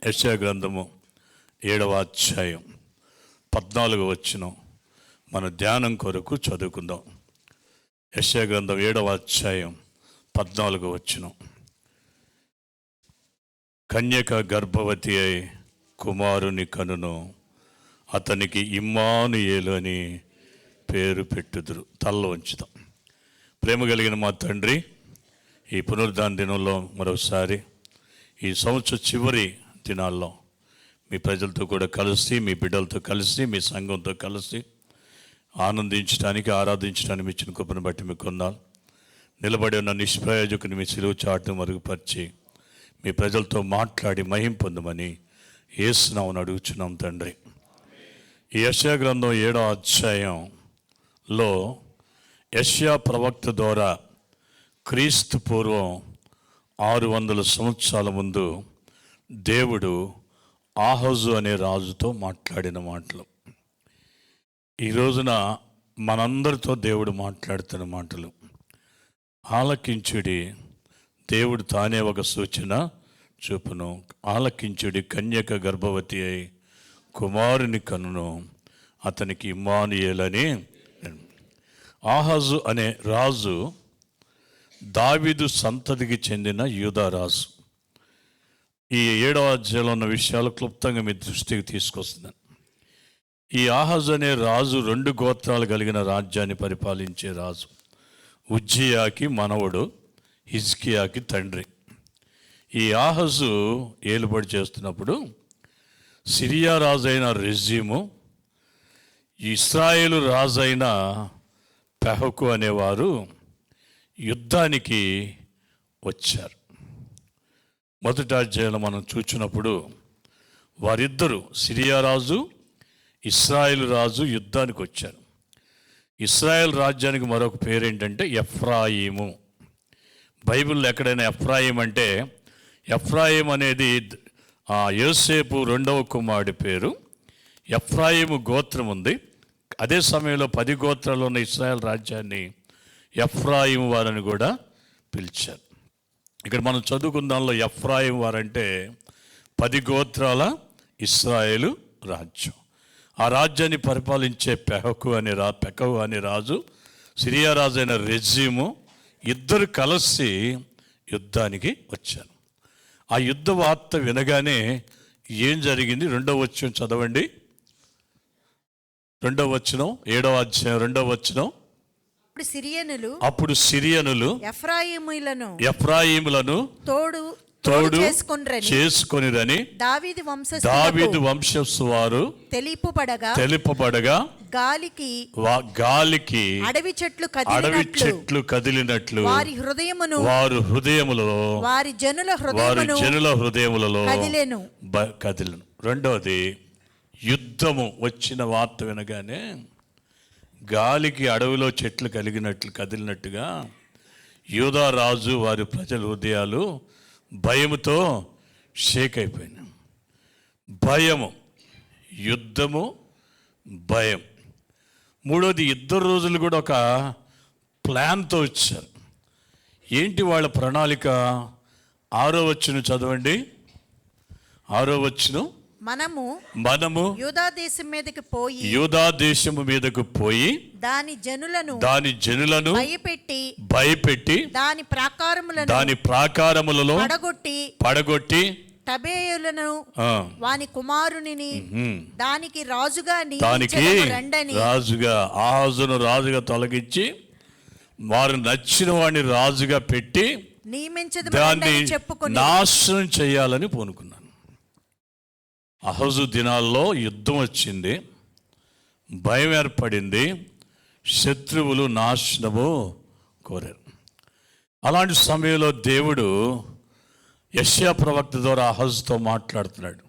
యెషయా గ్రంథము 7వ అధ్యాయం 14వ వచనం మన ధ్యానం కొరకు చదువుకుందాం. యెషయా గ్రంథం 7వ అధ్యాయం 14వ వచనం. కన్యక గర్భవతి అయి కుమారుని కనును, అతనికి ఇమ్మానుయేలు అని పేరు పెట్టుదురు. తల్ల ఉంచుదాం. ప్రేమ కలిగిన మా తండ్రి, ఈ పునరుద్ధాన దినంలో మరోసారి ఈ సంవత్సరం చివరి దినాల్లో మీ ప్రజలతో కూడా కలిసి, మీ బిడ్డలతో కలిసి, మీ సంఘంతో కలిసి ఆనందించడానికి, ఆరాధించడానికి ఇచ్చిన కృపను బట్టి మీకు కొందాలు. నిలబడి ఉన్న నిష్ప్రయోజకుని మీ సిలువ చాటును మరుగుపరిచి మీ ప్రజలతో మాట్లాడి మహిమ పొందమని యేసు నామమున అడుగుచున్నాం తండ్రి. ఈ యెషయా గ్రంథం 7వ అధ్యాయంలో యెషయా ప్రవక్త ద్వారా క్రీస్తు పూర్వం 600 సంవత్సరాల ముందు దేవుడు ఆహాజు అనే రాజుతో మాట్లాడిన మాటలు. ఈ రోజున మనందరితో దేవుడు మాట్లాడుతున్న మాటలు ఆలకించుడి. దేవుడు తానే ఒక సూచన చూపును. ఆలకించుడి, కన్యక గర్భవతి అయి కుమారుని కనును, అతనికి ఇమ్మానుయేలని. ఆహాజు అనే రాజు దావీదు సంతతికి చెందిన యూదా రాజు. ఈ 7వ అధ్యాయంలో ఉన్న విషయాలు క్లుప్తంగా మీ దృష్టికి తీసుకొస్తున్నాను. ఈ ఆహాజు అనే రాజు 2 గోత్రాలు కలిగిన రాజ్యాన్ని పరిపాలించే రాజు. ఉజ్జియాకి మనవడు, హిజ్కియాకి తండ్రి. ఈ ఆహాజు ఏలుబడి చేస్తున్నప్పుడు సిరియా రాజైన రెజీము, ఇశ్రాయేలు రాజైన పెహకు అనేవారు యుద్ధానికి వచ్చారు. మొదటి అధ్యాయంలో మనం చూచినప్పుడు వారిద్దరూ, సిరియా రాజు, ఇశ్రాయేలు రాజు యుద్ధానికి వచ్చారు. ఇశ్రాయేల్ రాజ్యానికి మరొక పేరు ఏంటంటే ఎఫ్రాయిము. బైబిల్లో ఎక్కడైనా ఎఫ్రాయిం అంటే, ఎఫ్రాయిం అనేది యోసేపు 2వ కుమారుడి పేరు. ఎఫ్రాయిము గోత్రం ఉంది. అదే సమయంలో 10 గోత్రాలు ఉన్న ఇశ్రాయేల్ రాజ్యాన్ని ఎఫ్రాయిము వారని కూడా పిలిచారు. ఇక్కడ మనం చదువుకున్న దానిలో ఎఫ్రాయిం వారంటే 10 గోత్రాల ఇశ్రాయేలు రాజ్యం. ఆ రాజ్యాన్ని పరిపాలించే పెకహు అనే రాజు, సిరియా రాజు అయిన రెజీము ఇద్దరు కలిసి యుద్ధానికి వచ్చారు. ఆ యుద్ధ వార్త వినగానే ఏం జరిగింది? 2వ వచనం చదవండి. 2వ వచనం, 7వ అధ్యాయం 2వ వచనం. అప్పుడు సిరియనులు ఎఫ్రాయిములను తోడు చేసుకొనిరని దావీదు వంశస్థు వారు తెలుపబడగా గాలికి అడవి చెట్లు కదిలినట్లు వారి హృదయములలో వారి జనుల హృదయములలో కదిలను. రెండవది, యుద్ధము వచ్చిన వార్త వినగానే గాలికి అడవిలో చెట్లు కదిలినట్టుగా యూదా రాజు వారి ప్రజల హృదయాలు భయముతో షేక్ అయిపోయినాయి. భయము, యుద్ధము, భయం. మూడోది, 2 రోజులు కూడా ఒక ప్లాన్తో వచ్చారు. ఏంటి వాళ్ళ ప్రణాళిక? 6వ వచనం చదవండి. 6వ వచనం. మనము యూదా దేశము మీదకు పోయి దాని జనులను భయపెట్టి దాని ప్రాకారములలో పడగొట్టి టబేయులను వాని కుమారుని దానికి ఆహాజును రాజుగా తొలగించి వారు నచ్చిన వాడిని రాజుగా పెట్టి దాన్ని నాశనం చేయాలని పూనుకున్నాను. అహజు దినాల్లో యుద్ధం వచ్చింది, భయం ఏర్పడింది, శత్రువులు నాశనము కోరారు. అలాంటి సమయంలో దేవుడు యెషయా ప్రవక్త ద్వారా అహజుతో మాట్లాడుతున్నాడు.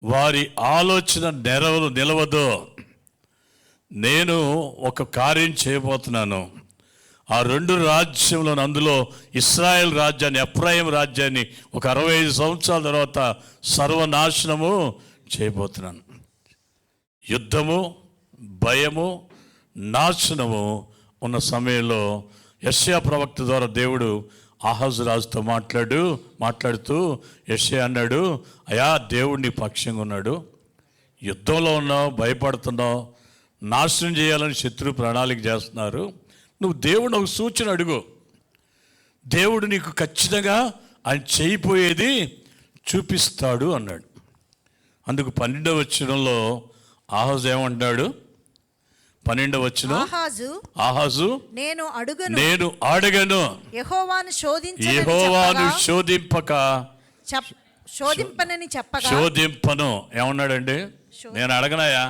వారి ఆలోచన నిలవదో, నేను ఒక కార్యం చేయబోతున్నాను. ఆ 2 రాజ్యంలో, అందులో ఇశ్రాయేల్ రాజ్యాన్ని, ఎఫ్రాయిం రాజ్యాన్ని ఒక 65 సంవత్సరాల తర్వాత సర్వనాశనము చేయబోతున్నాను. యుద్ధము, భయము, నాశనము ఉన్న సమయంలో యెషయా ప్రవక్త ద్వారా దేవుడు ఆహాజు రాజుతో మాట్లాడుతూ యెషయా అన్నాడు, అయా దేవుడు నీ పక్షంగా ఉన్నాడు, యుద్ధంలో ఉన్నావు, భయపడుతున్నావు, నాశనం చేయాలని శత్రు ప్రణాళిక చేస్తున్నారు, నువ్వు దేవుడు ఒక సూచన అడుగు, దేవుడు నీకు ఖచ్చితంగా ఆయన చేయిపోయేది చూపిస్తాడు అన్నాడు. అందుకు 12వ వచనంలో ఆహాజు ఏమంటాడు? 12వ వచనం, ఆహాజు నేను అడగను యెహోవాను శోధింపను ఏమన్నాడండి? నేను అడగనాయా,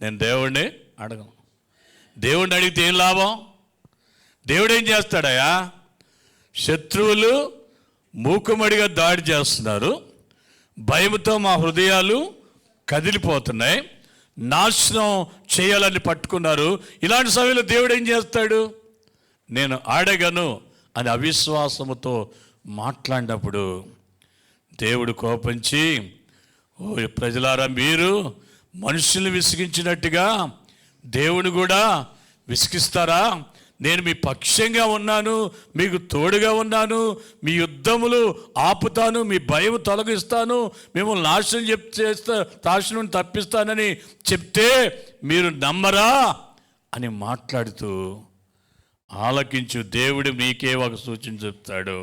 నేను దేవుడిని అడగను. దేవుడిని అడిగితే ఏం లాభం? దేవుడు ఏం చేస్తాడయా? శత్రువులు మూకుమ్మడిగా దాడి చేస్తున్నారు, భయంతో మా హృదయాలు కదిలిపోతున్నాయి, నాశనం చేయాలని పట్టుకున్నారు. ఇలాంటి సమయంలో దేవుడు ఏం చేస్తాడు? నేను అడగను అని అవిశ్వాసముతో మాట్లాడినప్పుడు దేవుడు కోపించి, ఓ ప్రజలారా, మీరు మనుషుల్ని విసిగించినట్టుగా దేవుని కూడా విసిగిస్తారా? నేను మీ పక్షంగా ఉన్నాను, మీకు తోడుగా ఉన్నాను, మీ యుద్ధములు ఆపుతాను, మీ భయం తొలగిస్తాను, మిమ్మల్ని నాశనం తప్పిస్తానని చెప్తే మీరు నమ్మరా అని మాట్లాడుతూ ఆలకించు. దేవుడు మీకే ఒక సూచన చెప్తాడు,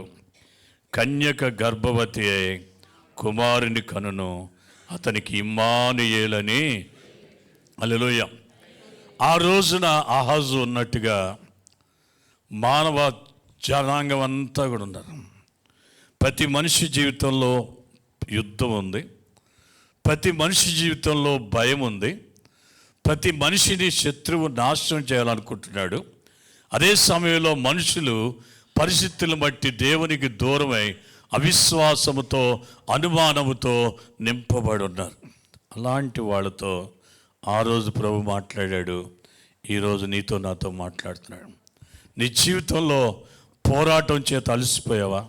కన్యక గర్భవతి అయి కుమారుని కనును, అతనికి ఇమ్మానుయేలని. హల్లెలూయా. ఆ రోజున ఆహాజు ఉన్నట్టుగా మానవ జనాంగం అంతా కూడా ఉన్నారు. ప్రతి మనిషి జీవితంలో యుద్ధం ఉంది, ప్రతి మనిషి జీవితంలో భయం ఉంది, ప్రతి మనిషిని శత్రువు నాశనం చేయాలనుకుంటున్నాడు. అదే సమయంలో మనుషులు పరిస్థితులను బట్టి దేవునికి దూరమై అవిశ్వాసముతో అనుమానముతో నింపబడి ఉన్నారు. అలాంటి వాళ్ళతో ఆ రోజు ప్రభు మాట్లాడాడు, ఈరోజు నీతో నాతో మాట్లాడుతున్నాడు. నీ జీవితంలో పోరాటం చేత అలసిపోయావా?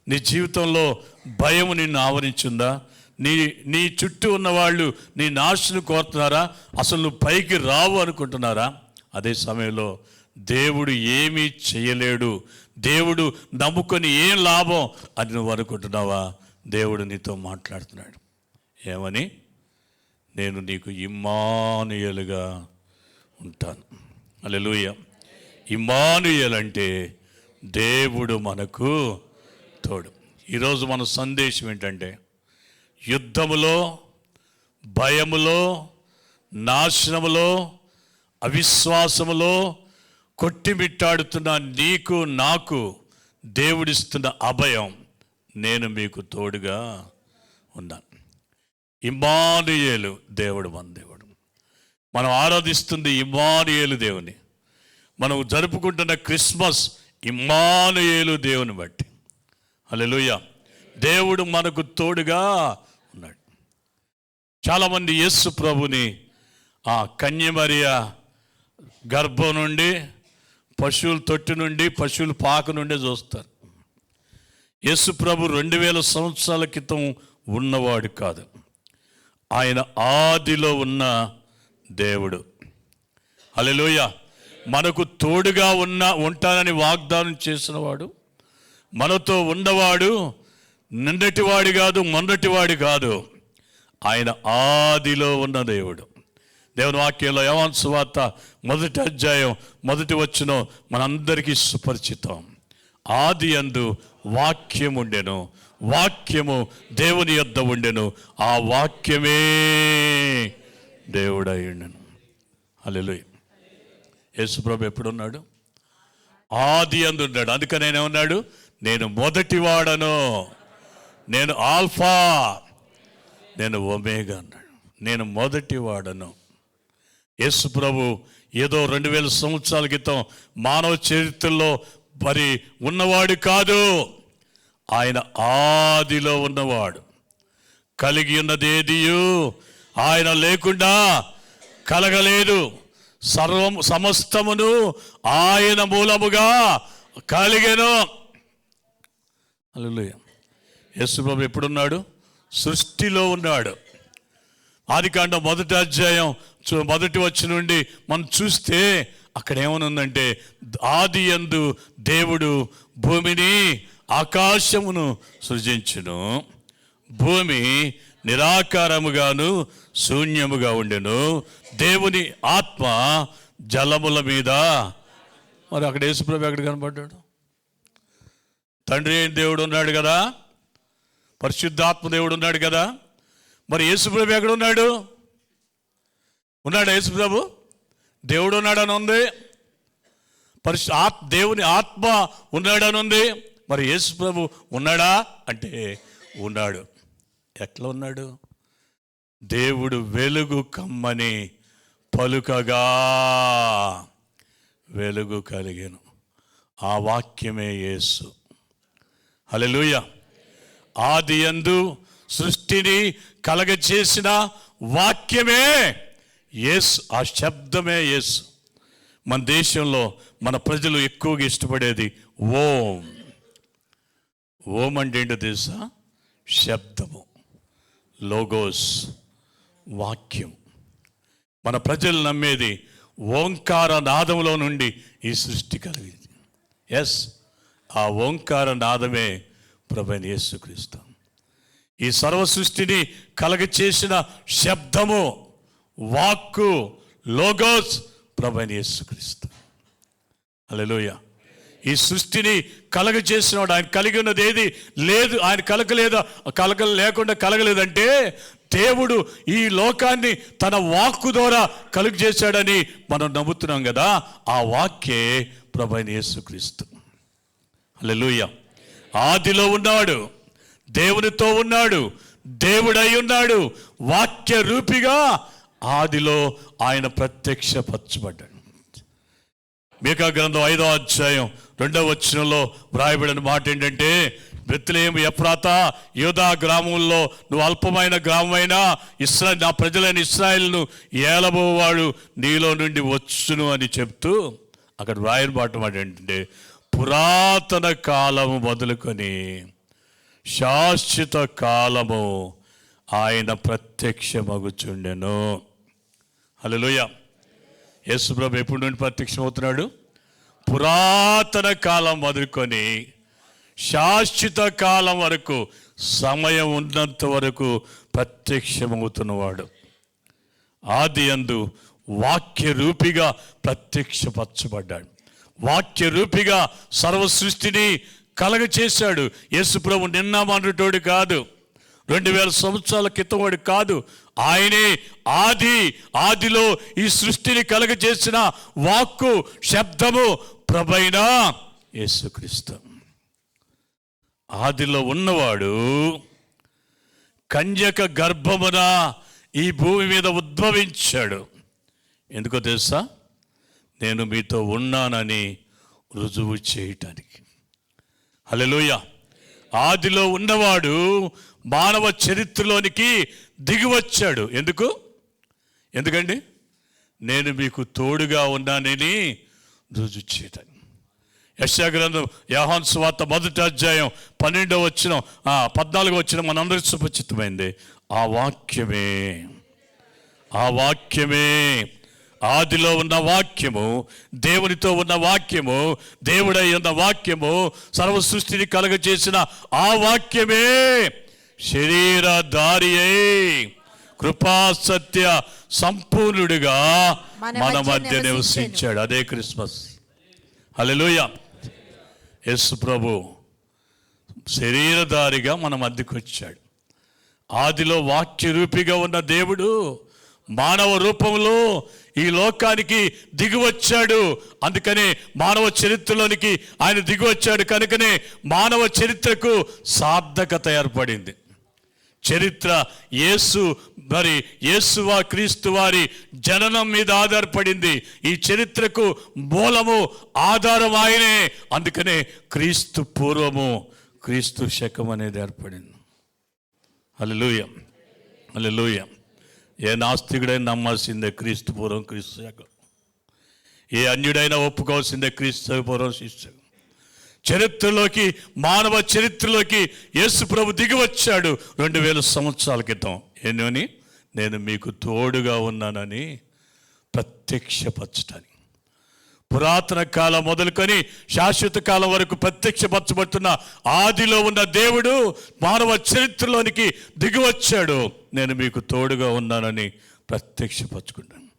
నీ జీవితంలో భయం నిన్ను ఆవరించిందా? నీ చుట్టూ ఉన్నవాళ్ళు నీ నాశనం కోరుతున్నారా? అసలు నువ్వు పైకి రావు అనుకుంటున్నారా? అదే సమయంలో దేవుడు ఏమీ చేయలేడు, దేవుడు నమ్ముకొని ఏం లాభం అని నువ్వు అనుకుంటున్నావా? దేవుడు నీతో మాట్లాడుతున్నాడు. ఏమని? నేను నీకు ఇమ్మానుయేలుగా ఉంటాను. హల్లెలూయా. ఇమ్మానుయేలు అంటే దేవుడు మనకు తోడు. ఈరోజు మన సందేశం ఏంటంటే, యుద్ధములో, భయములో, నాశనములో, అవిశ్వాసములో కొట్టిమిట్టాడుతున్న నీకు నాకు దేవుడిస్తున్న అభయం, నేను మీకు తోడుగా ఉన్నాను. ఇమ్మానుయేలు, దేవుడు మన దేవుడు. మనం ఆరాధిస్తుంది ఇమ్మానుయేలు దేవుని. మనం జరుపుకుంటున్న క్రిస్మస్ ఇమ్మానుయేలు దేవుని బట్టి. హల్లెలూయా. దేవుడు మనకు తోడుగా ఉన్నాడు. చాలామంది యేసు ప్రభుని ఆ కన్యమరియ గర్భం నుండి, పశువుల తొట్టి నుండి, పశువుల పాక నుండి చూస్తారు. యేసు ప్రభు 2000 సంవత్సరాల క్రితం ఉన్నవాడు కాదు, ఆయన ఆదిలో ఉన్న దేవుడు. హల్లెలూయా. మనకు తోడుగా ఉంటానని వాగ్దానం చేసినవాడు, మనతో ఉన్నవాడు నిన్నటివాడు కాదు, మొన్నటివాడు కాదు, ఆయన ఆదిలో ఉన్న దేవుడు. దేవుని వాక్యంలో యోహాను సువార్త 1వ అధ్యాయం 1వ వచనం మనందరికీ సుపరిచితం. ఆది యందు వాక్యం ఉండెను, వాక్యము దేవుని యొద్ద ఉండెను, ఆ వాక్యమే దేవుడై ఉండెను. హల్లెలూయా. యేసు ప్రభు ఎప్పుడున్నాడు? ఆది యందు ఉన్నాడు. అందుకని ఆయన ఏమన్నాడు? నేను మొదటివాడను, నేను ఆల్ఫా, నేను ఒమేగా అన్నాడు. నేను మొదటివాడను. యేసు ప్రభు ఏదో 2000 సంవత్సరాల క్రితం మానవ చరిత్రలో మరి ఉన్నవాడు కాదు, ఆయన ఆదిలో ఉన్నవాడు. కలిగి ఉన్నదేదియు ఆయన లేకుండా కలగలేదు, సమస్తమును ఆయన మూలముగా కలిగెను. హల్లెలూయా. యేసు ప్రభు ఎప్పుడున్నాడు? సృష్టిలో ఉన్నాడు. ఆదికాండం 1వ అధ్యాయం 1వ వచనం నుండి మనం చూస్తే అక్కడ ఏమనుందంటే, ఆది యందు దేవుడు భూమిని ఆకాశమును సృజించును, భూమి నిరాకారముగాను శూన్యముగా ఉండెను, దేవుని ఆత్మ జలముల మీద. మరి అక్కడ యేసుప్రభు ఎక్కడ కనబడ్డాడు? తండ్రి అయిన దేవుడు ఉన్నాడు కదా, పరిశుద్ధాత్మ దేవుడు ఉన్నాడు కదా, మరి యేసుప్రభు ఎక్కడ ఉన్నాడు? ఉన్నాడు యేసుప్రభు? దేవుడు ఉన్నాడని ఉంది, దేవుని ఆత్మ ఉన్నాడని ఉంది. మరి యేసుప్రభు ఉన్నాడా అంటే ఉన్నాడు. ఎట్లా ఉన్నాడు? దేవుడు వెలుగు కమ్మని పలుకగా వెలుగు కలిగెను. ఆ వాక్యమే యేసు. హల్లెలూయా. ఆది యందు సృష్టిని కలగచేసిన వాక్యమే యేసు. ఆ శబ్దమే యేసు. మన దేశంలో మన ప్రజలు ఎక్కువగా ఇష్టపడేది ఓం. ఓం అంటే ఏంటో తెలుసా? శబ్దము, లోగోస్, వాక్యం. మన ప్రజలు నమ్మేది ఓంకార నాదములో నుండి ఈ సృష్టి కలిగింది. ఎస్, ఆ ఓంకార నాదమే ప్రభువైన యేసుక్రీస్తు. ఈ సర్వ సృష్టిని కలగచేసిన శబ్దము, వాక్కు, లోగోస్ ప్రభువైన యేసుక్రీస్తు. హల్లెలూయా. ఈ సృష్టిని కలగచేసినవాడు. ఆయన కలిగి ఉన్నది ఏది లేదు, ఆయన లేకుండా కలగలేదంటే దేవుడు ఈ లోకాన్ని తన వాక్కు ద్వారా కలుగు చేశాడని మనం నమ్ముతున్నాం కదా. ఆ వాక్యే ప్రభువైన యేసుక్రీస్తు. హల్లెలూయా. ఆదిలో ఉన్నాడు, దేవునితో ఉన్నాడు, దేవుడై ఉన్నాడు, వాక్య రూపిగా ఆదిలో ఆయన ప్రత్యక్షపరచబడ్డాడు. మీకా గ్రంథం 5వ అధ్యాయం 2వ వచనంలో వ్రాయబడిన మాట ఏంటంటే, బెత్లెహేము ఎఫ్రాతా యూదా గ్రామంలో నువ్వు అల్పమైన గ్రామమైనా నా ప్రజలైన ఇశ్రాయేలును ఏలబోవాడు నీలో నుండి వచ్చును అని చెప్తూ అక్కడ వ్రాయని మాట ఏంటంటే, పురాతన కాలము మొదలుకొని శాశ్వత కాలము ఆయన ప్రత్యక్షమగుచుండెను. హల్లెలూయా. యేసుప్రభు ఎప్పుడు నుండి ప్రత్యక్షమవుతున్నాడు? పురాతన కాలం మొదలుకొని శాశ్వత కాలం వరకు, సమయం ఉన్నంత వరకు ప్రత్యక్షమవుతున్నవాడు. ఆది యందు వాక్య రూపిగా ప్రత్యక్షపరచబడ్డాడు. వాక్య రూపిగా సర్వ సృష్టిని కలగచేశాడు. యేసుప్రభు నిన్న మొన్నటోడు కాదు, 2000 సంవత్సరాల క్రితం వాడు కాదు. ఆయనే ఆదిలో ఈ సృష్టిని కలగచేసిన వాక్కు, శబ్దము ప్రభువైన యేసుక్రీస్తు. ఆదిలో ఉన్నవాడు కన్యక గర్భమున ఈ భూమి మీద ఉద్భవించాడు. ఎందుకో తెలుసా? నేను మీతో ఉన్నానని రుజువు చేయటానికి. హల్లెలూయా. ఆదిలో ఉన్నవాడు మానవ చరిత్రలోనికి దిగివచ్చాడు. ఎందుకండి? నేను మీకు తోడుగా ఉన్నానని రుజువు చేయటానికి. యెషయా గ్రంథం యోహాను సువార్త 1వ అధ్యాయం 12వ వచనం 14వ వచనం మనందరికీ సుపరిచితమైంది. ఆ వాక్యమే ఆదిలో ఉన్న వాక్యము, దేవునితో ఉన్న వాక్యము, దేవుడై ఉన్న వాక్యము, సర్వ సృష్టిని కలగచేసిన ఆ వాక్యమే శరీరధారి అయి కృపా సత్య సంపూర్ణుడిగా మన మధ్య నివసించాడు. అదే క్రిస్మస్. హల్లెలూయా. యేసు ప్రభు శరీరధారిగా మన మధ్యకు వచ్చాడు. ఆదిలో వాక్య రూపిగా ఉన్న దేవుడు మానవ రూపంలో ఈ లోకానికి దిగివచ్చాడు. అందుకనే మానవ చరిత్రలోనికి ఆయన దిగివచ్చాడు. కనుకనే మానవ చరిత్రకు సార్థకత ఏర్పడింది. చరిత్ర యేసువా క్రీస్తు వారి జననం మీద ఆధారపడింది. ఈ చరిత్రకు మూలము, ఆధారం ఆయనే. అందుకనే క్రీస్తు పూర్వము, క్రీస్తు శకం అనేది ఏర్పడింది. హల్లెలూయా. హల్లెలూయా. ఏ నాస్తికుడైనా నమ్మాల్సిందే క్రీస్తు పూర్వం, క్రీస్తు శకం. ఏ అన్యుడైనా ఒప్పుకోవాల్సిందే క్రీస్తు పూర్వం, శిష్యం. చరిత్రలోకి, మానవ చరిత్రలోకి యేసు ప్రభు దిగి వచ్చాడు 2000 సంవత్సరాల క్రితం. ఏమని? నేను మీకు తోడుగా ఉన్నానని ప్రత్యక్షపరచటానికి. పురాతన కాలం మొదలుకొని శాశ్వత కాలం వరకు ప్రత్యక్షపరచబడుతున్న ఆదిలో ఉన్న దేవుడు మానవ చరిత్రలోనికి దిగివచ్చాడు. నేను మీకు తోడుగా ఉన్నానని ప్రత్యక్షపరచుకున్నాను.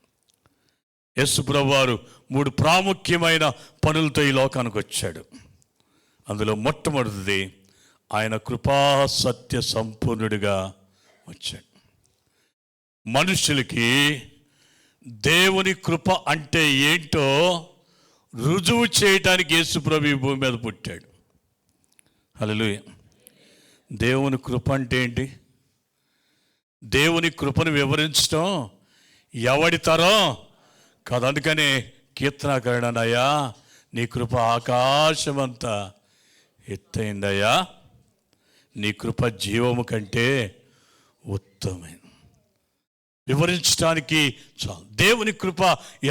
యేసు ప్రభువారు 3 ప్రాముఖ్యమైన పనులతో ఈ లోకానికి వచ్చాడు. అందులో మొట్టమొదటిది ఆయన కృపా సత్య సంపూర్ణుడిగా వచ్చాడు. మనుషులకి దేవుని కృప అంటే ఏంటో రుజువు చేయటానికి యేసు ప్రభు ఈ భూమి మీద పుట్టాడు. హల్లెలూయా. దేవుని కృప అంటే ఏంటి? దేవుని కృపను వివరించడం ఎవడి తరం కాదు. అందుకనే కీర్తనాకరణయ్యా, నీ కృప ఆకాశమంతా ఎత్తైందయ్యా, నీ కృప జీవము కంటే ఉత్తమైన. వివరించడానికి చాలు. దేవుని కృప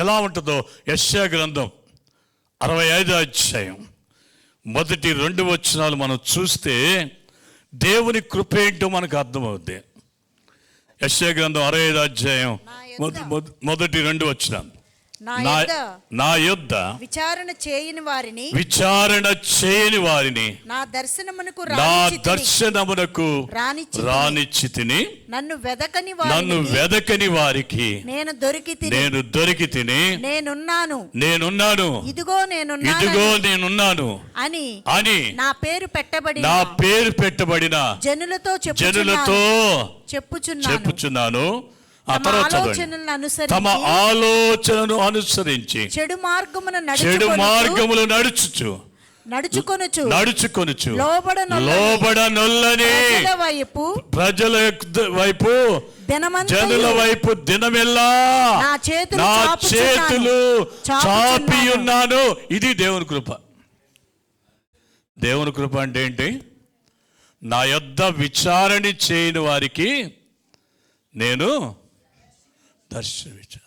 ఎలా ఉంటుందో యెషయా గ్రంథం 65వ అధ్యాయం 1-2 వచనాలు మనం చూస్తే దేవుని కృప ఏంటో మనకు అర్థమవుద్ది. యెషయా గ్రంథం 65వ అధ్యాయం 1-2 వచనాలు. నా యొద్ద విచారణ చేయని వారిని నా దర్శనమునకు రానిచ్చితిని. నన్ను వెదకని వారికి నేను దొరికి తిని నేనున్నాను ఇదిగో నేనున్నాను అని నా పేరు పెట్టబడిన జనులతో చెప్పుచున్నాను. తమ ఆలోచనను అనుసరించి చెడు మార్గములు నడుచుకొనుచు లోబడనొల్లని ప్రజల వైపు జనుల వైపు దినమెల్లా నా చేతులు చాపి ఉన్నాను. ఇది దేవుని కృప. దేవుని కృప అంటే ఏంటి? నా యొద్ద విచారణ చేయని వారికి నేను దర్శనమిచ్చా.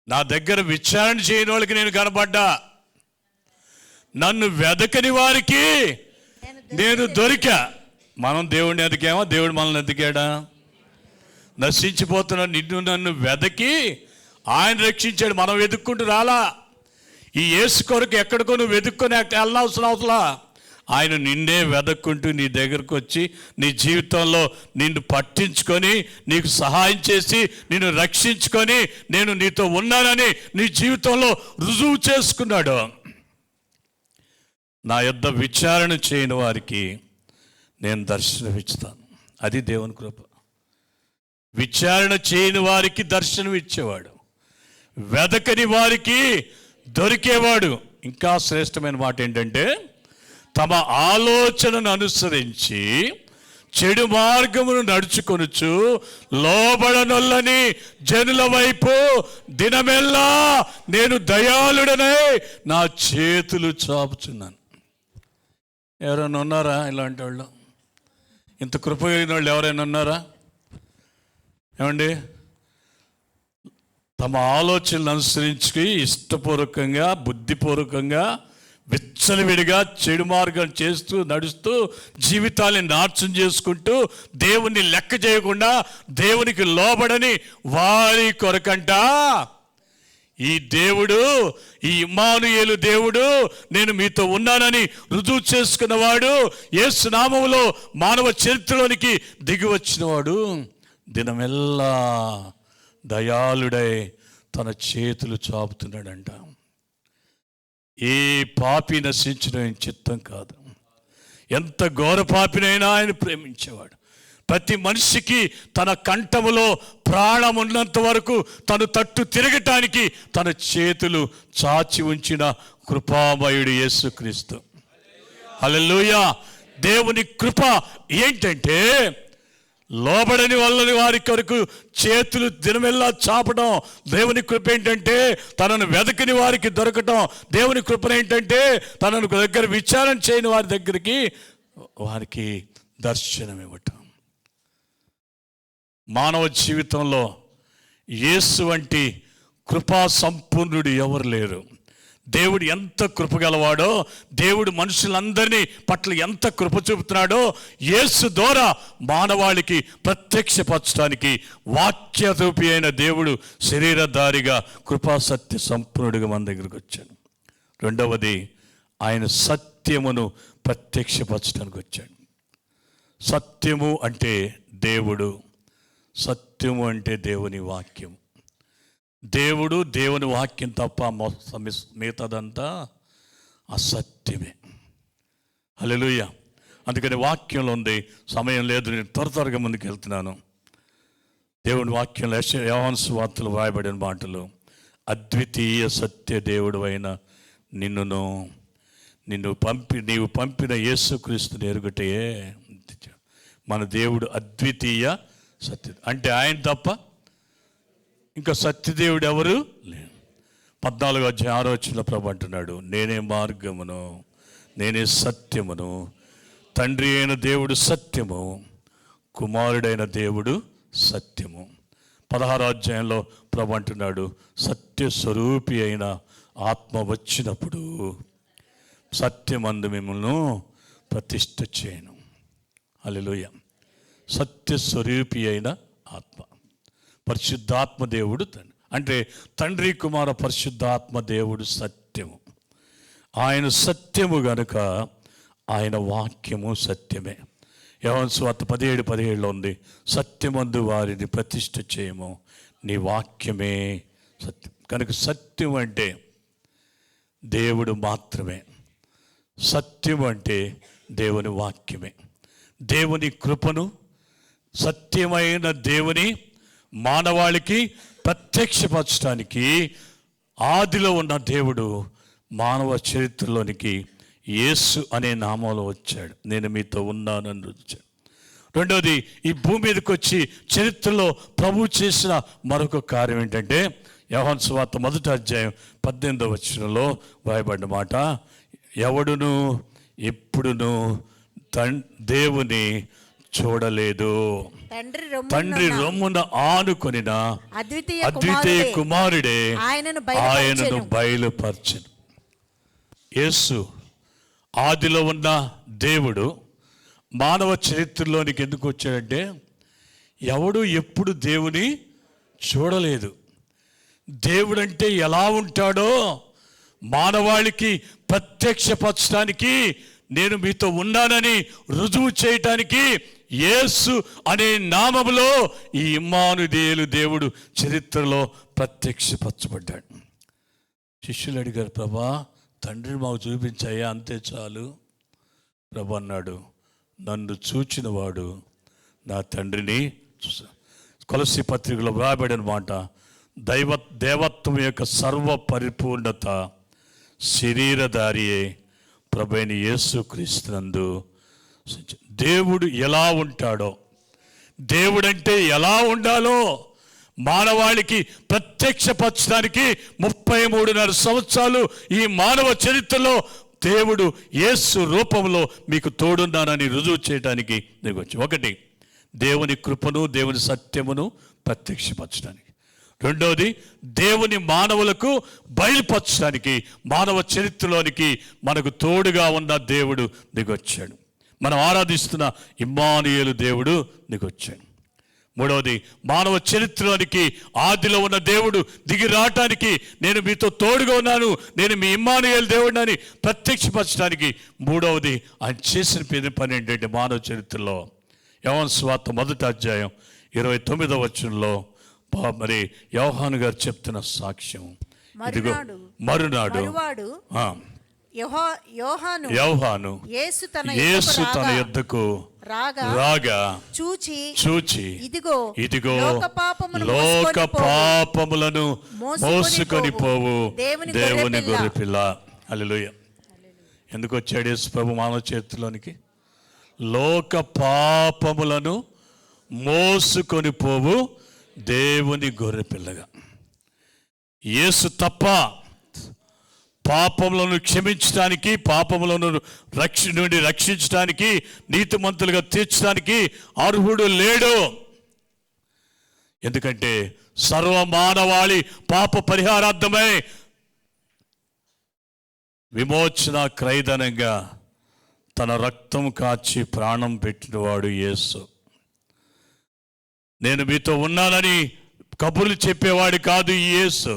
నా దగ్గర విచారణ చేయని వాళ్ళకి నేను కనపడ్డా. నన్ను వెదకని వారికి నేను దొరికా. మనం దేవుడిని ఎదిగామా? దేవుడు మనల్ని ఎదిగాడా? నశించిపోతున్న నిన్ను నన్ను వెదకి ఆయన రక్షించాడు. మనం వెతుక్కుంటూ రాలా. ఈ యేసు కొరకు ఎక్కడికో నువ్వు వెతుక్కొని వెళ్ళనవసరం. ఆయన నిన్నే వెదక్కుంటూ నీ దగ్గరకు వచ్చి నీ జీవితంలో నిన్ను పట్టించుకొని నీకు సహాయం చేసి నిన్ను రక్షించుకొని నేను నీతో ఉన్నానని నీ జీవితంలో రుజువు చేసుకున్నాడు. నా యొద్ద విచారణ చేయని వారికి నేను దర్శనమిస్తాను. అది దేవుని కృప. విచారణ చేయని వారికి దర్శనం ఇచ్చేవాడు, వెదకని వారికి దొరికేవాడు. ఇంకా శ్రేష్టమైన మాట ఏంటంటే, తమ ఆలోచనను అనుసరించి చెడు మార్గమును నడుచుకొనుచు లోబడనొల్లని జనుల వైపు దినమెల్లా నేను దయాళుడనై నా చేతులు చాపుచున్నాను. ఎవరైనా ఉన్నారా ఇలాంటి వాళ్ళు? ఇంత కృప కలిగిన వాళ్ళు ఎవరైనా ఉన్నారా? ఏమండి, తమ ఆలోచనలు అనుసరించి ఇష్టపూర్వకంగా బుద్ధిపూర్వకంగా విచ్చలవిడిగా చెడు మార్గం చేస్తూ నడుస్తూ జీవితాన్ని నాశనం చేసుకుంటూ దేవుణ్ణి లెక్క చేయకుండా దేవునికి లోబడని వారి కొరకంట ఈ దేవుడు, ఈ ఇమ్మానుయేలు దేవుడు నేను మీతో ఉన్నానని రుజువు చేసుకున్నవాడు, యేసు నామములో మానవ చరిత్రలోనికి దిగి వచ్చినవాడు దినమెల్లా దయాళుడై తన చేతులు చాపుతున్నాడంట. ఏ పాపి నశించడం చిత్తం కాదు. ఎంత ఘోర పాపినైనా ఆయన ప్రేమించేవాడు. ప్రతి మనిషికి తన కంఠములో ప్రాణం ఉన్నంత వరకు తను తట్టు తిరగటానికి తన చేతులు చాచి ఉంచిన కృపామయుడు యేసుక్రీస్తు. హల్లెలూయా. దేవుని కృప ఏంటంటే, లోబడని వాళ్ళని వారి కొరకు చేతులు దినమెల్లా చాపడం. దేవుని కృప ఏంటంటే, తనను వెదకని వారికి దొరకటం. దేవుని కృప ఏంటంటే, తనను దగ్గర విచారణ చేయని వారి దగ్గరికి వారికి దర్శనం ఇవ్వటం. మానవ జీవితంలో యేసు వంటి కృపా సంపూర్ణుడు ఎవరు లేరు. దేవుడు ఎంత కృపగలవాడో, దేవుడు మనుషులందరినీ పట్ల ఎంత కృప చూపుతున్నాడో యేసు ద్వారా మానవాళికి ప్రత్యక్షపరచడానికి వాక్యరూపి అయిన దేవుడు శరీరధారిగా కృపాసత్య సంపూర్ణుడిగా మన దగ్గరికి వచ్చాడు. రెండవది, ఆయన సత్యమును ప్రత్యక్షపరచడానికి వచ్చాడు. సత్యము అంటే దేవుడు, సత్యము అంటే దేవుని వాక్యం. దేవుడు, దేవుని వాక్యం తప్ప మిగతాదంతా అసత్యమే. హల్లెలూయా. అందుకని వాక్యంలో ఉంది. సమయం లేదు, నేను త్వరగా ముందుకు వెళ్తున్నాను. దేవుని వాక్యంలో యోహాను సువార్తలో వ్రాయబడిన మాటలు, అద్వితీయ సత్య దేవుడు అయిన నీవు పంపిన యేసుక్రీస్తుని ఎరుగుటే. మన దేవుడు అద్వితీయ సత్య, అంటే ఆయన తప్ప ఇంకా సత్యదేవుడు ఎవరు లేరు. 14:6 ప్రభు అంటున్నాడు, నేనే మార్గమును, నేనే సత్యమును, తండ్రి అయిన దేవుడు సత్యము, కుమారుడైన దేవుడు సత్యము. 16 ప్రభు అంటున్నాడు, సత్యస్వరూపి అయిన ఆత్మ వచ్చినప్పుడు సత్యమందు మిమ్మల్ని ప్రతిష్ఠ చేయను. హల్లెలూయా. సత్యస్వరూపి అయిన ఆత్మ, పరిశుద్ధాత్మ దేవుడు తండ్రి, అంటే తండ్రి కుమార పరిశుద్ధాత్మ దేవుడు సత్యము. ఆయన సత్యము గనుక ఆయన వాక్యము సత్యమే. యోహాను సువార్త 17:17 ఉంది, సత్యమందు వారిని ప్రతిష్ఠ చేయము, నీ వాక్యమే సత్యం. కనుక సత్యం అంటే దేవుడు మాత్రమే, సత్యం అంటే దేవుని వాక్యమే. దేవుని కృపను, సత్యమైన దేవుని మానవాళికి ప్రత్యక్షపరచడానికి ఆదిలో ఉన్న దేవుడు మానవ చరిత్రలోనికి యేసు అనే నామంలో వచ్చాడు. నేను మీతో ఉన్నానని వచ్చాడు. రెండవది, ఈ భూమి మీదకి వచ్చి చరిత్రలో ప్రభు చేసిన మరొక కార్యం ఏంటంటే, యోహాను సువార్త 1:18 వ్రాయబడిన మాట, ఎవడును ఎప్పుడును దేవుని చూడలేదు, తండ్రి రొమ్మున ఆనుకొనిన అద్వితీయ కుమారుడే ఆయనను బయలుపరచెను. యేసు ఆదిలో ఉన్న దేవుడు మానవ చరిత్రలోనికి ఎందుకు వచ్చాడంటే, ఎవడు ఎప్పుడు దేవుని చూడలేదు. దేవుడంటే ఎలా ఉంటాడో మానవాళికి ప్రత్యక్షపరచడానికి, నేను మీతో ఉన్నానని రుజువు చేయటానికి యేసు అనే నామములో ఈ ఇమ్మానుయేలు దేవుడు చరిత్రలో ప్రత్యక్షపరచబడ్డాడు. శిష్యులు అడిగారు, ప్రభా తండ్రిని మాకు చూపించాయా, అంతే చాలు. ప్రభు అన్నాడు, నన్ను చూచిన వాడు నా తండ్రిని చూసా. కొలస్సీ పత్రికలో వ్రాయబడిన మాట, దేవత్వం యొక్క సర్వ పరిపూర్ణత శరీరధారియే ప్రభువైన యేసుక్రీస్తునందు. దేవుడు ఎలా ఉంటాడో, దేవుడంటే ఎలా ఉండాలో మానవాళికి ప్రత్యక్షపరచడానికి 33.5 సంవత్సరాలు ఈ మానవ చరిత్రలో దేవుడు యేసు రూపంలో మీకు తోడున్నానని రుజువు చేయడానికి దిగొచ్చు. ఒకటి, దేవుని కృపను, దేవుని సత్యమును ప్రత్యక్షపరచడానికి. రెండవది, దేవుని మానవులకు బయలుపరచడానికి, మానవ చరిత్రలోనికి మనకు తోడుగా ఉన్న దేవుడు దిగొచ్చాడు. మనం ఆరాధిస్తున్న ఇమ్మానుయేలు దేవుడు దిగొచ్చాడు. మూడవది, మానవ చరిత్రలోనికి ఆదిలో ఉన్న దేవుడు దిగి రావటానికి, నేను మీతో తోడుగా ఉన్నాను, నేను మీ ఇమ్మానుయేలు దేవుడిని ప్రత్యక్షపరచడానికి. మూడవది, ఆయన చేసిన పని ఏంటంటే, మానవ చరిత్రలో యోహాను సువార్త 1:29 మరి యోహాను గారు చెప్తున్న సాక్ష్యం. ఇదిగో మరునాడు యోహాను యేసు తన యొద్దకు రాగా చూచి ఇదిగో లోక పాపములను మోసుకొని పోవు దేవుని గొర్రెపిల్ల. హల్లెలూయా. ఎందుకు వచ్చాడు యేసు ప్రభు మానవ చరిత్రలోనికి? లోక పాపములను మోసుకొని పోవు దేవుని గొర్రెపిల్లగా. యేసు తప్ప పాపములను క్షమించడానికి, పాపములను నుండి రక్షించడానికి, నీతిమంతులుగా తీర్చడానికి అర్హుడు లేడు. ఎందుకంటే సర్వమానవాళి పాప పరిహారార్థమై విమోచన క్రయధనంగా తన రక్తం కాచి ప్రాణం పెట్టినవాడు యేసు. నేను మీతో ఉన్నానని కబుర్లు చెప్పేవాడు కాదు ఈ యేసు.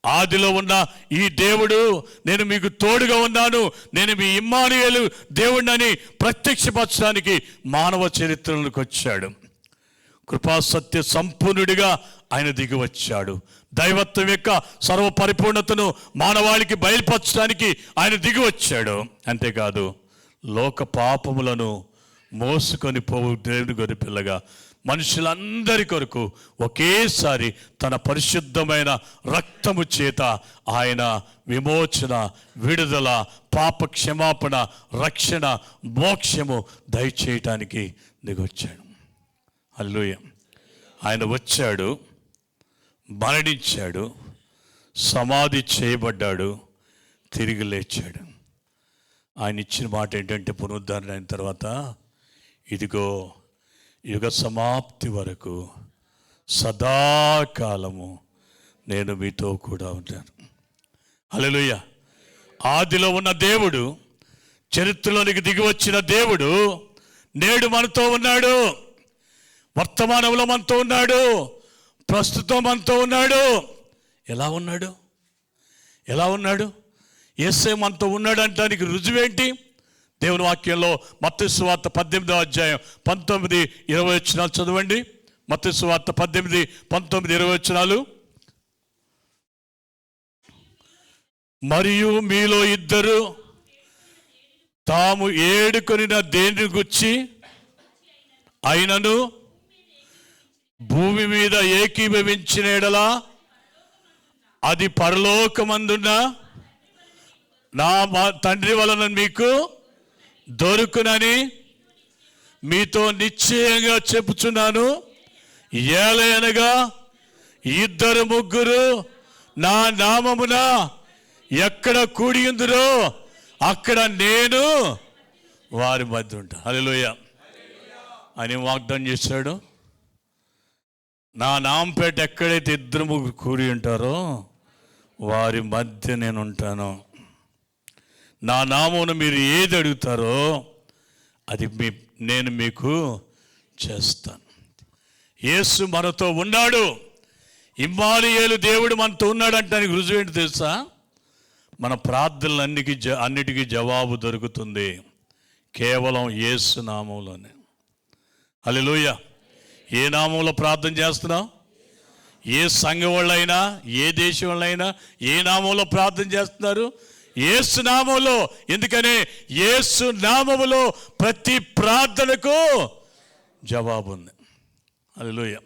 ఆదిలో ఉన్న ఈ దేవుడు, నేను మీకు తోడుగా ఉన్నాను, నేను మీ ఇమ్మానుయేలు దేవుడిని ప్రత్యక్షపరచడానికి మానవ చరిత్రలోకి వచ్చాడు. కృపాసత్య సంపూర్ణుడిగా ఆయన దిగి వచ్చాడు. దైవత్వం యొక్క సర్వ పరిపూర్ణతను మానవాళికి బయలుపరచడానికి ఆయన దిగి వచ్చాడు. అంతేకాదు, లోక పాపములను మోసుకొని పోవు దేవుని గొర్రెపిల్లగా మనుషులందరి కొరకు ఒకేసారి తన పరిశుద్ధమైన రక్తము చేత ఆయన విమోచన, విడుదల, పాప క్షమాపణ, రక్షణ, మోక్షము దయచేయటానికి దిగొచ్చాడు. హల్లెలూయా. ఆయన వచ్చాడు, మరణించాడు, సమాధి చేయబడ్డాడు, తిరిగి లేచాడు. ఆయన ఇచ్చిన మాట ఏంటంటే, పునరుద్ధరణ అయిన తర్వాత, ఇదిగో యుగ సమాప్తి వరకు సదాకాలము నేను మీతో కూడా ఉంటాను. హల్లెలూయా. ఆదిలో ఉన్న దేవుడు, చరిత్రలోనికి దిగి వచ్చిన దేవుడు నేడు మనతో ఉన్నాడు. వర్తమానంలో మనతో ఉన్నాడు, ప్రస్తుతం మనతో ఉన్నాడు. ఎలా ఉన్నాడు? ఎలా ఉన్నాడు? యేసే మనతో ఉన్నాడు అంటానికి రుజువేంటి? దేవుని వాక్యంలో మత్తయి సువార్త 18వ అధ్యాయం 19-20 వచనాలు చదవండి. మత్తయి సువార్త 18, 19, 20 వచనాలు. మరియు మీలో ఇద్దరు తాము ఏడుకొనిన దేని గుచ్చి అయినను భూమి మీద ఏకీభవించిన ఎడల అది పరలోకమందున్న నా తండ్రి వలన మీకు దొరుకునని మీతో నిశ్చయంగా చెప్పుచున్నాను. ఏలయనగా ఇద్దరు ముగ్గురు నా నామమున ఎక్కడ కూడి ఉందురో అక్కడ నేను వారి మధ్య ఉంటా. హల్లెలూయా. అని వాగ్దానం చేశాడు. నా నామపేట ఎక్కడైతే ఇద్దరు ముగ్గురు కూడి ఉంటారో వారి మధ్య నేను ఉంటాను. నా నామమును మీరు ఏది అడుగుతారో అది నేను మీకు చేస్తాను. యేసు మనతో ఉన్నాడు. ఇమ్మానుయేలు దేవుడు మనతో ఉన్నాడు అంటానికి రుజువు ఏంటి తెలుసా? మన అన్నిటికీ జవాబు దొరుకుతుంది కేవలం యేసు నామంలోనే. హల్లెలూయా. ఏ నామంలో ప్రార్థన చేస్తున్నావు? ఏ సంఘం వాళ్ళైనా, ఏ దేశం వాళ్ళైనా ఏ నామంలో ప్రార్థన చేస్తున్నారు? యేసు నామంలో. ఎందుకనే యేసు నామములో ప్రతి ప్రార్థనకు జవాబు ఉంది. హల్లెలూయా.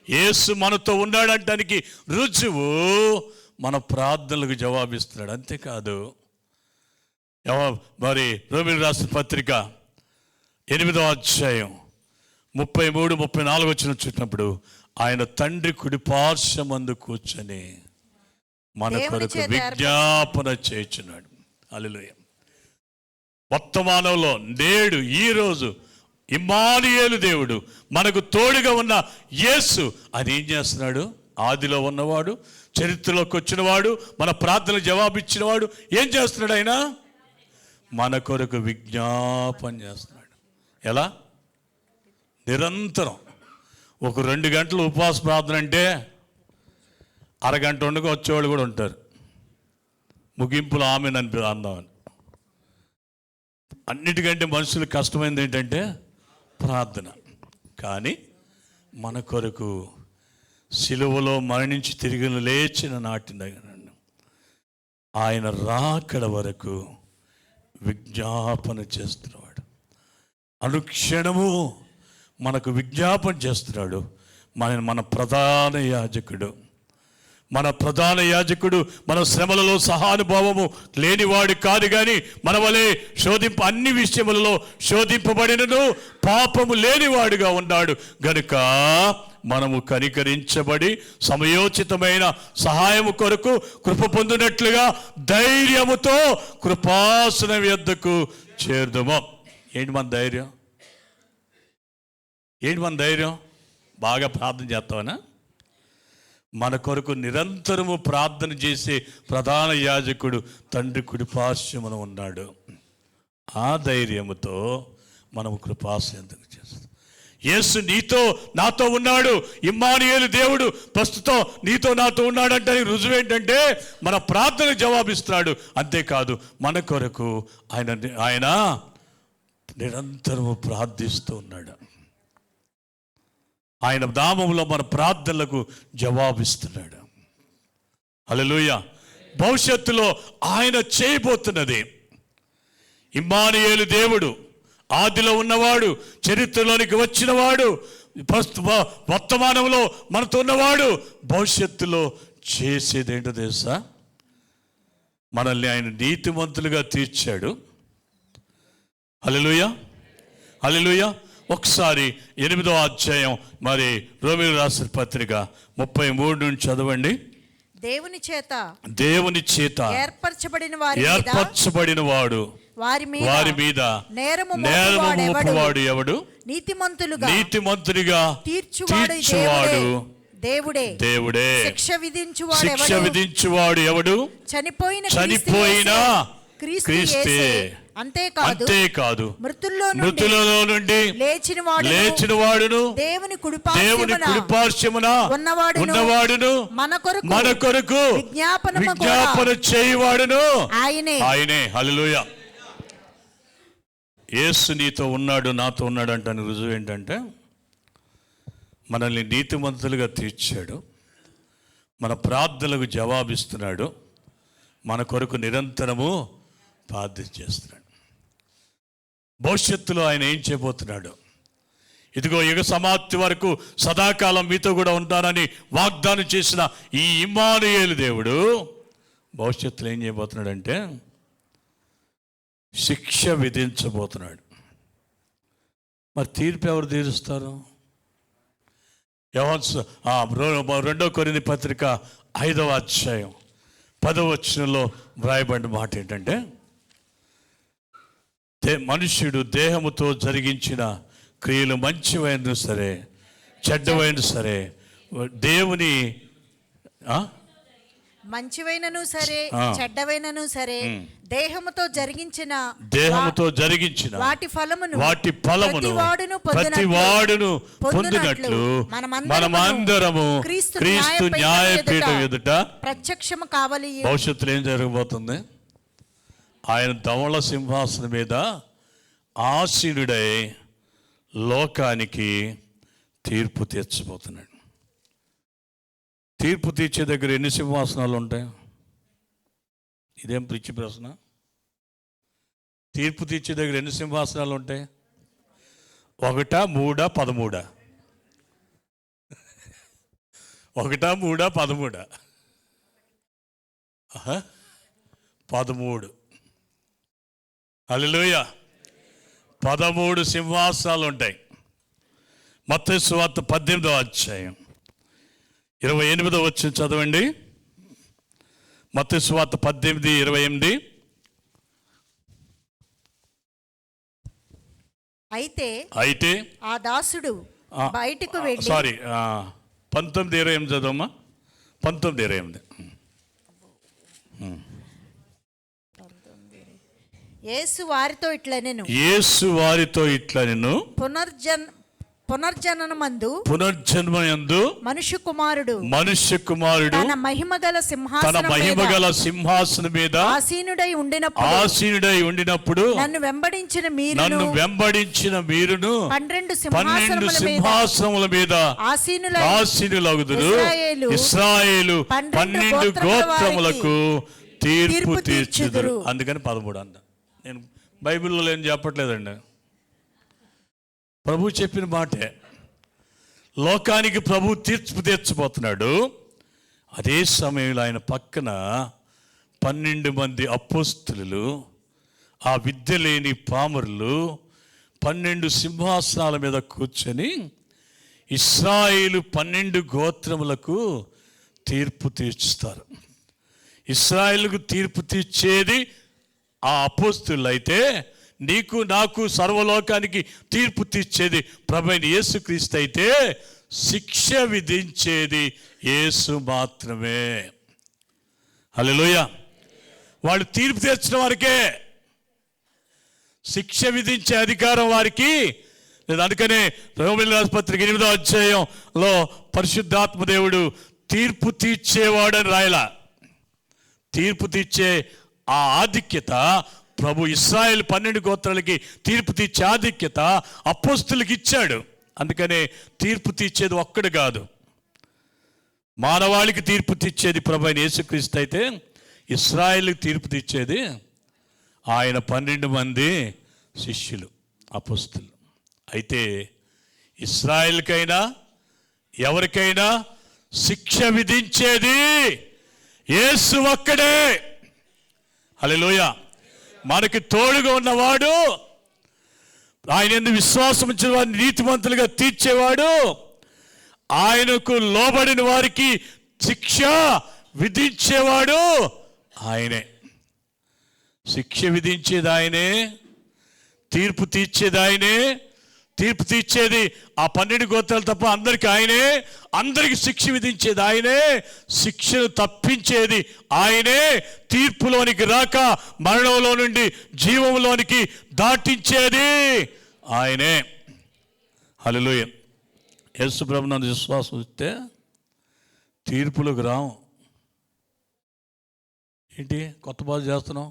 యేసు మనతో ఉన్నాడంటానికి రుజువు మన ప్రార్థనలకు జవాబిస్తున్నాడు. అంతేకాదు, మరి రోమీయులకు రాసిన పత్రిక 8వ అధ్యాయం 33, 34 వచనం చూసినప్పుడు ఆయన తండ్రి కుడి పార్శ్వమందు కూర్చొని మన కొరకు విజ్ఞాపన చేయుచున్నాడు. హల్లెలూయా. వర్తమానంలో నేడు ఈరోజు ఇమ్మానుయేలు దేవుడు మనకు తోడుగా ఉన్న యేసు ఆయన ఏం చేస్తున్నాడు? ఆదిలో ఉన్నవాడు, చరిత్రలోకి వచ్చినవాడు, మన ప్రార్థనకు జవాబిచ్చినవాడు ఏం చేస్తున్నాడు? ఆయన మన కొరకు విజ్ఞాపన చేస్తున్నాడు. ఎలా? నిరంతరం. ఒక 2 గంటలు ఉపవాస ప్రార్థన అంటే అరగంట ఉండగా వచ్చేవాళ్ళు కూడా ఉంటారు. ముగింపులు ఆమెను అందామని. అన్నిటికంటే మనుషులకు కష్టమైనది ఏంటంటే ప్రార్థన. కానీ మన కొరకు సిలువలో మరణించి తిరిగి లేచిన నాటి దగ్గర ఆయన రాకడ వరకు విజ్ఞాపన చేస్తున్నాడు. అనుక్షణము మనకు విజ్ఞాపన చేస్తున్నాడు. మన ప్రధాన యాజకుడు. మన ప్రధాన యాజకుడు మన శ్రమలలో సహానుభావము లేనివాడు కాదు, కానీ మన వలె అన్ని విషయములలో శోధింపబడినను పాపము లేనివాడుగా ఉన్నాడు గనుక మనము కనికరించబడి సమయోచితమైన సహాయము కొరకు కృప పొందినట్లుగా ధైర్యముతో కృపాసనం యొద్దకు చేరుదుము. ఏంటి మన ధైర్యం? ఏంటి మన ధైర్యం? బాగా ప్రార్థన చేస్తామనా? మన కొరకు నిరంతరము ప్రార్థన చేసే ప్రధాన యాజకుడు తండ్రి కుడిపార్శ్వమున ఉన్నాడు. ఆ ధైర్యముతో మనం కృపాసనం చేస్తాం. యేసు నీతో నాతో ఉన్నాడు, ఇమ్మానుయేలు దేవుడు ప్రస్తుతం నీతో నాతో ఉన్నాడంటే రుజువు ఏంటంటే మన ప్రార్థన జవాబిస్తున్నాడు. అంతేకాదు మన కొరకు ఆయన నిరంతరము ప్రార్థిస్తూ ఉన్నాడు. ఆయన నామములో మన ప్రార్థనలకు జవాబిస్తున్నాడు. హల్లెలూయా. భవిష్యత్తులో ఆయన చేయబోతున్నది. ఇమ్మానుయేలు దేవుడు, ఆదిలో ఉన్నవాడు, చరిత్రలోనికి వచ్చినవాడు, వర్తమానంలో మనతో ఉన్నవాడు, భవిష్యత్తులో చేసేదేంటో తెలుసా? మనల్ని ఆయన నీతిమంతులుగా తీర్చాడు. హల్లెలూయా, హల్లెలూయా. ఒకసారి 8వ అధ్యాయం మరి రోమీయులకు రాసిన పత్రిక 33 నుంచి చదవండి. దేవుని చేత ఏర్పరచబడిన వాడు వారి మీద నేరము మోపువాడు ఎవడు? నీతిమంతునిగా తీర్చువాడు దేవుడే. శిక్ష విధించువాడు ఎవడు? చనిపోయిన క్రీస్తే. అంతేకాదు మృతులలో నుండి లేచిన వాడును దేవుని కుడిపార్శ్వమున ఉన్నవాడును మన కొరకు విజ్ఞాపన చేయువాడును ఆయనే. హల్లెలూయా. యేసు నీతో ఉన్నాడు, నాతో ఉన్నాడు అంటే రుజువు ఏంటంటే మనల్ని నీతిమంతులుగా తీర్చాడు, మన ప్రార్థనలకు జవాబిస్తున్నాడు, మన కొరకు నిరంతరము ప్రార్థన చేస్తున్నాడు. భవిష్యత్తులో ఆయన ఏం చేయబోతున్నాడు? ఇదిగో యుగ సమాప్తి వరకు సదాకాలం మీతో కూడా ఉంటానని వాగ్దానం చేసిన ఈ ఇమ్మానుయేలు దేవుడు భవిష్యత్తులో ఏం చేయబోతున్నాడంటే శిక్ష విధించబోతున్నాడు. మరి తీర్పు ఎవరు తీరుస్తారు? 2 కొరింథీ పత్రిక 5వ అధ్యాయం 10వ వచనంలో వ్రాయబడిన మాట ఏంటంటే, మనుష్యుడు దేహముతో జరిగించిన క్రియలు మంచివైన సరే చెడ్డవైన సరే దేవుని మంచివైనను సరే చెడ్డవైనను సరే దేహముతో జరిగించిన వాటి ఫలమును ప్రతి వాడును పొందినట్లు మనమందరము క్రీస్తు న్యాయపీఠం ఎదుట ప్రత్యక్షము కావాలి. భవిష్యత్తులో ఏం జరగబోతుంది? ఆయన ధవళ సింహాసనం మీద ఆసీనుడై లోకానికి తీర్పు తీర్చబోతున్నాడు. తీర్పు తీర్చే దగ్గర ఎన్ని సింహాసనాలు ఉంటాయి? ఇదేం పిచ్చి ప్రశ్న. తీర్పు తీర్చే దగ్గర ఎన్ని సింహాసనాలు ఉంటాయి? 1, 3, 13. 1, 3, 13. 13. హల్లెలూయా. 13 సింహాసనాలు ఉంటాయి. మత్తయి సువార్త 18వ అధ్యాయం 28వ వచనం చదవండి. మత్తయి సువార్త 18:28. అయితే ఆ దాసుడు బయటకు వెళ్ళి 19:28 చదవమ్మా. 19:28. యేసు వారితో ఇట్లనెను, పునర్జన్మయందు మనుష్య కుమారుడు తన మహిమగల సింహాసనం మీద ఆసీనుడై ఉండినప్పుడు నన్ను వెంబడించిన మీరును 12 సింహాసనముల మీద ఆసీనులగుదురు. ఇశ్రాయేలు 12 గోత్రములకు తీర్పు తీర్చుదురు. అందుకని 13 అన్న. నేను బైబిల్లో ఏం చెప్పట్లేదండి, ప్రభు చెప్పిన మాటే. లోకానికి ప్రభు తీర్పు తీర్చబోతున్నాడు. అదే సమయంలో ఆయన పక్కన 12 మంది అపోస్తలులు, ఆ విద్య లేని పామరులు 12 సింహాసనాల మీద కూర్చొని ఇశ్రాయేలు 12 గోత్రములకు తీర్పు తీర్చుతారు. ఇశ్రాయేలుకు తీర్పు తీర్చేది ఆ అపోస్తలులు అయితే నీకు నాకు సర్వలోకానికి తీర్పు తీర్చేది ప్రభువైన యేసుక్రీస్తు అయితే శిక్ష విధించేది యేసు మాత్రమే. హల్లెలూయా. వాళ్ళు తీర్పు తీర్చిన వారికే, శిక్ష విధించే అధికారం వారికి లేదు. అందుకనే రోమీయుల రాసిన పత్రిక 8వ అధ్యాయంలో పరిశుద్ధాత్మ దేవుడు తీర్పు తీర్చేవాడని రాయలా. తీర్పు తీర్చే ఆ ఆధిక్యత ప్రభు ఇశ్రాయేలు 12 గోత్రాలకి తీర్పు తీర్చే ఆధిక్యత అపోస్తులకు ఇచ్చాడు. అందుకనే తీర్పు తీర్చేది ఒక్కడు కాదు, మానవాళికి తీర్పు తీర్చేది ప్రభు అయిన యేసుక్రీస్తు అయితే ఇశ్రాయేలుకి తీర్పు తీర్చేది ఆయన 12 మంది శిష్యులు, అపోస్తులు. అయితే ఇశ్రాయేలుకైనా ఎవరికైనా శిక్ష విధించేది యేసు ఒక్కడే. హల్లెలూయా. మనకి తోడుగా ఉన్నవాడు, ఆయన యందు విశ్వాసం ఉంచిన వారిని నీతిమంతులుగా తీర్చేవాడు, ఆయనకు లోబడిన వారికి శిక్ష విధించేవాడు ఆయనే. శిక్ష విధించేది ఆయనే, తీర్పు తీర్చేది ఆయనే. తీర్పు తీర్చేది ఆ 12 గోత్రాలు తప్ప అందరికి ఆయనే. అందరికి శిక్ష విధించేది ఆయనే. శిక్షను తప్పించేది ఆయనే. తీర్పులోనికి రాక మరణంలో నుండి జీవంలోనికి దాటించేది ఆయనే. హల్లెలూయా. యేసు ప్రభువునందు విశ్వాసం ఉంటే తీర్పులకు రాం. ఏంటి కొత్త బాధ చేస్తున్నాం?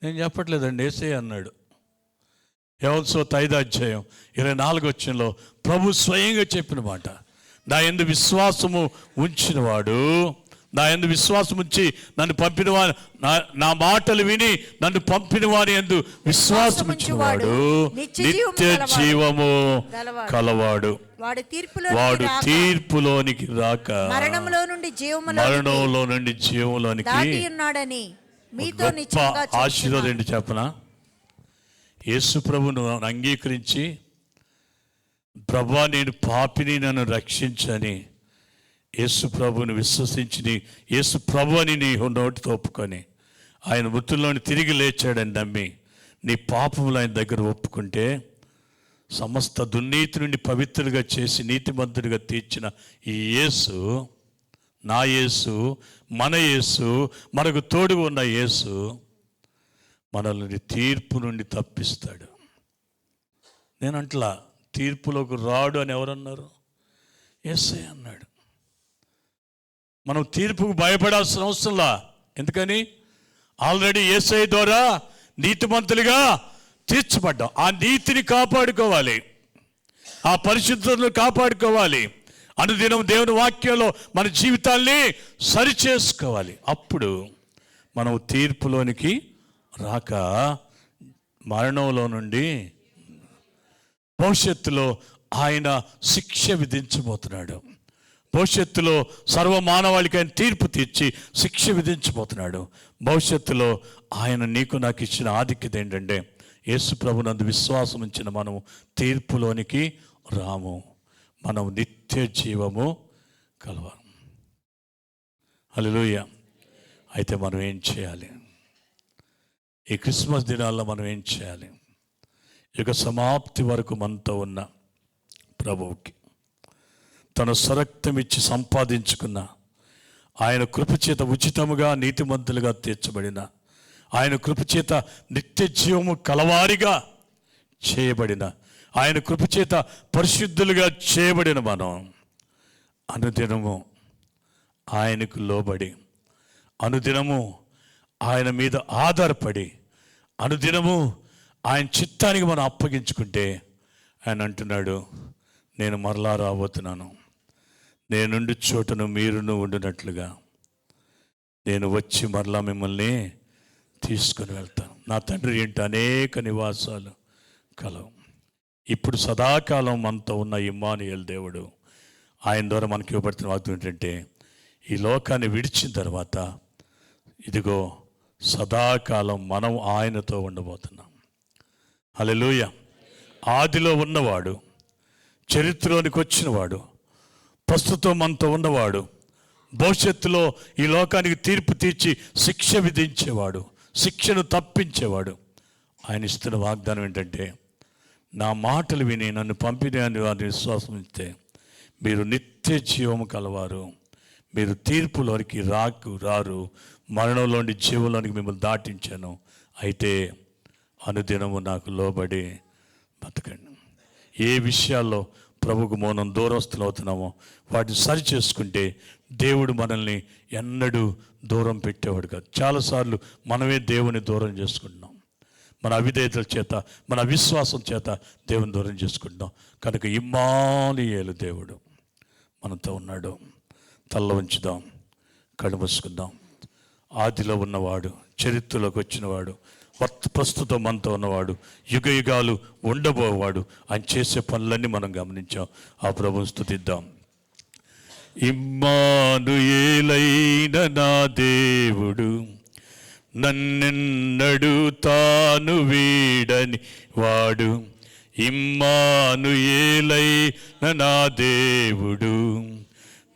నేను చెప్పట్లేదండి, యేసయ్య అన్నాడు. యోహోను 5వ అధ్యాయం 24వ వచనంలో ప్రభు స్వయంగా చెప్పిన మాట, నా యందు విశ్వాసము ఉంచినవాడు, నా యందు విశ్వాసం ఉంచి నన్ను పంపిన వాడు, నా మాటలు విని నన్ను పంపిన వారి యందు విశ్వాసం ఉంచినవాడు నిత్య జీవము కలవాడు. వాడు తీర్పులోనికి రాక మరణంలో నుండి జీవంలోనికి ఆశీర్వాదం ఏంటి చెప్పనా? యేసు ప్రభువును అంగీకరించి, ప్రభువా నేను పాపిని, నన్ను రక్షించని యేసు ప్రభువుని విశ్వసించి యేసు ప్రభు అని నీ నోటితో ఒప్పుకొని ఆయన మృతుల్లోని తిరిగి లేచాడని నమ్మి నీ పాపములు ఆయన దగ్గర ఒప్పుకుంటే సమస్త దుర్నీతి నుండి పవిత్రులుగా చేసి నీతిమంతుడిగా తీర్చిన ఈ యేసు, నా యేసు, మన యేసు, మనకు తోడుగా ఉన్న యేసు మనల్ని తీర్పు నుండి తప్పిస్తాడు. నేనంట్లా తీర్పులోకి రాడు అని ఎవరన్నారు? యేసయ్య అన్నాడు. మనం తీర్పుకు భయపడాల్సిన అవసరంలా. ఎందుకని? ఆల్రెడీ యేసయ్య ద్వారా నీతిమంతులుగా తీర్చబడ్డాం. ఆ నీతిని కాపాడుకోవాలి, ఆ పరిశుద్ధతను కాపాడుకోవాలి. అనుదినం దేవుని వాక్యంలో మన జీవితాల్ని సరిచేసుకోవాలి. అప్పుడు మనం తీర్పులోనికి రాక మరణంలో నుండి భవిష్యత్తులో ఆయన శిక్ష విధించబోతున్నాడు. భవిష్యత్తులో సర్వమానవాళికి ఆయన తీర్పు తీర్చి శిక్ష విధించబోతున్నాడు. భవిష్యత్తులో ఆయన నీకు నాకు ఇచ్చిన ఆధిక్యత ఏంటంటే యేసు ప్రభునందు విశ్వాసం ఉంచిన మనము తీర్పులోనికి రాము, మనం నిత్య జీవము కలవాలి. హల్లెలూయా. అయితే మనం ఏం చేయాలి? ఈ క్రిస్మస్ దినాల్లో మనం ఏం చేయాలి? యుగ సమాప్తి వరకు మనతో ఉన్న ప్రభువుకి తన స్వరక్తం ఇచ్చి సంపాదించుకున్న, ఆయన కృపచేత ఉచితముగా నీతిమంతులుగా తీర్చబడిన, ఆయన కృపచేత నిత్య జీవము కలవారిగా చేయబడిన, ఆయన కృపచేత పరిశుద్ధులుగా చేయబడిన మనం అనుదినము ఆయనకు లోబడి, అనుదినము ఆయన మీద ఆధారపడి, అనుదినము ఆయన చిత్తానికి మనం అప్పగించుకుంటే ఆయన అంటున్నాడు, నేను మరలా రాబోతున్నాను, నేనుండి చోటను మీరును ఉండినట్లుగా నేను వచ్చి మరలా మిమ్మల్ని తీసుకొని వెళ్తాను. నా తండ్రి ఏంటి అనేక నివాసాలు కలవు. ఇప్పుడు సదాకాలం మనతో ఉన్న ఇమ్మానుయేల్ దేవుడు, ఆయన ద్వారా మనకి ఇవ్వబడుతున్న వాక్యం ఏంటంటే ఈ లోకాన్ని విడిచిన తర్వాత ఇదిగో సదాకాలం మనం ఆయనతో ఉండబోతున్నాం. హల్లెలూయా. ఆదిలో ఉన్నవాడు, చరిత్రలోనికి వచ్చినవాడు, ప్రస్తుతం మనతో ఉన్నవాడు, భవిష్యత్తులో ఈ లోకానికి తీర్పు తీర్చి శిక్ష విధించేవాడు, శిక్షను తప్పించేవాడు ఆయన ఇస్తున్న వాగ్దానం ఏంటంటే, నా మాటలు విని నన్ను పంపిన అని వారిని విశ్వాసం ఇస్తే మీరు నిత్య జీవము కలవారు, మీరు తీర్పులోనికి రారు, మరణంలోని జీవంలోనికి మిమ్మల్ని దాటించాను. అయితే అనుదినము నాకు లోబడి బతకండి. ఏ విషయాల్లో ప్రభుకు మౌనం దూరస్తులు అవుతున్నామో వాటిని సరి చేసుకుంటే దేవుడు మనల్ని ఎన్నడూ దూరం పెట్టేవాడు కాదు. చాలాసార్లు మనమే దేవుని దూరం చేసుకుంటున్నాం. మన అవిధేయతల చేత, మన అవిశ్వాసం చేత దేవుని దూరం చేసుకుంటున్నాం. కనుక ఇమ్మానుయేలు దేవుడు మనతో ఉన్నాడు. తల్ల ఉంచుదాం, కళ్ళు మూసుకుందాం. ఆదిలో ఉన్నవాడు, చరిత్రలోకి వచ్చినవాడు, ప్రస్తుతం మనతో ఉన్నవాడు, యుగ యుగాలు ఉండబోవాడు. ఆయన చేసే పనులన్నీ మనం గమనించాం. ఆ ప్రభువుని స్తుతిద్దాం. ఇమ్మానుయేలైన నా దేవుడు నన్నెన్నడు తాను వీడని వాడు. ఇమ్మానుయేలైన నా దేవుడు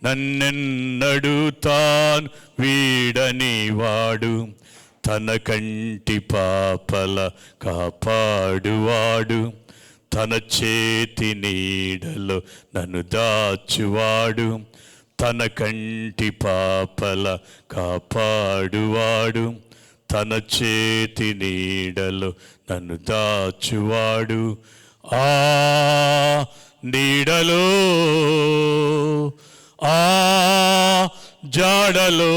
నన్నెన్నడు తాను వీడని వాడు. తన కంటి పాపల కాపాడువాడు, తన చేతి నీడలో నన్ను దాచువాడు. తన కంటి పాపల కాపాడువాడు, తన చేతి నీడలో నన్ను దాచువాడు. ఆ నీడలో, ఆ జాడలో,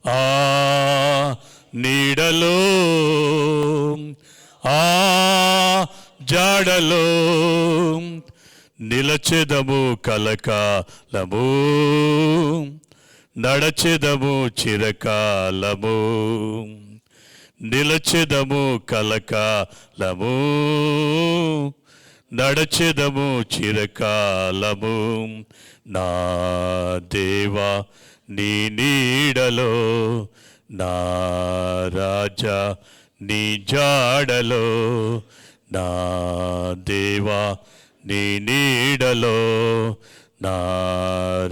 ఆ నీడలో, ఆ జాడలో నిలచెదము కలకాలము, నడచెదము చిరకాలము. నిలచెదము కలకాలము, నడచెదము చిరకాలము. నా దేవా నీ నీడలో, నా రాజా నీ జాడలో, నా దేవా నీ నీడలో, నా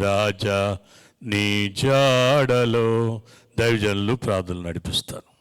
రాజా నీ జాడలో. దైవజనులు ప్రార్థనలు నడిపిస్తారు.